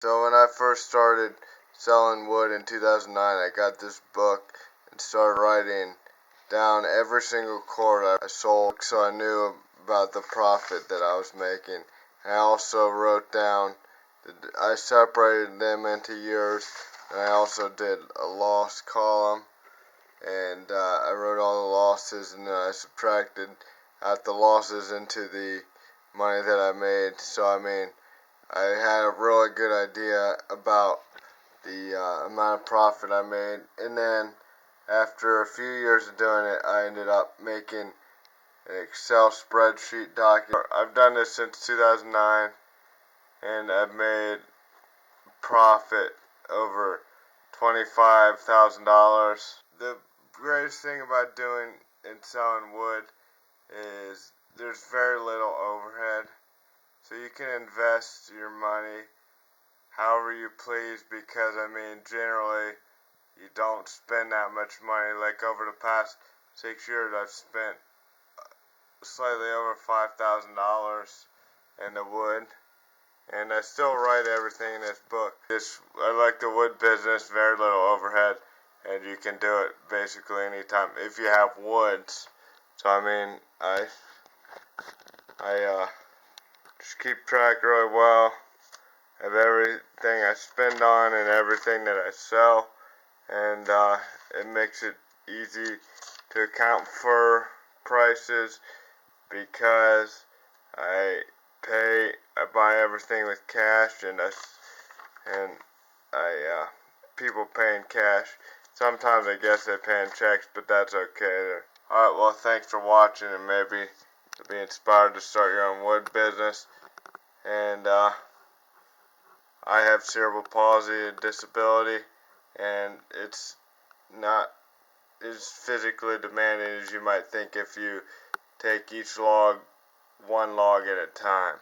So when I first started selling wood in 2009, I got this book and started writing down every single cord I sold, so I knew about the profit that I was making. I also wrote down, I separated them into years, and I also did a loss column, and I wrote all the losses, and then I subtracted out the losses into the money that I made. So I had a really good idea about the amount of profit I made, and then after a few years of doing it, I ended up making an Excel spreadsheet document. I've done this since 2009, and I've made profit over $25,000. The greatest thing about doing and selling wood is there's very little overhead. So you can invest your money however you please, because generally you don't spend that much money. Like over the past 6 years, I've spent slightly over $5,000 in the wood, and I still write everything in this book. I like the wood business, very little overhead, and you can do it basically anytime if you have woods. So I just keep track really well of everything I spend on and everything that I sell, and it makes it easy to account for prices, because I buy everything with cash, and people pay in cash. Sometimes I guess they pay in checks, but that's okay. Alright, well, thanks for watching, and maybe you'll be inspired to start your own wood business. And I have cerebral palsy, a disability, and it's not as physically demanding as you might think if you take each log one log at a time.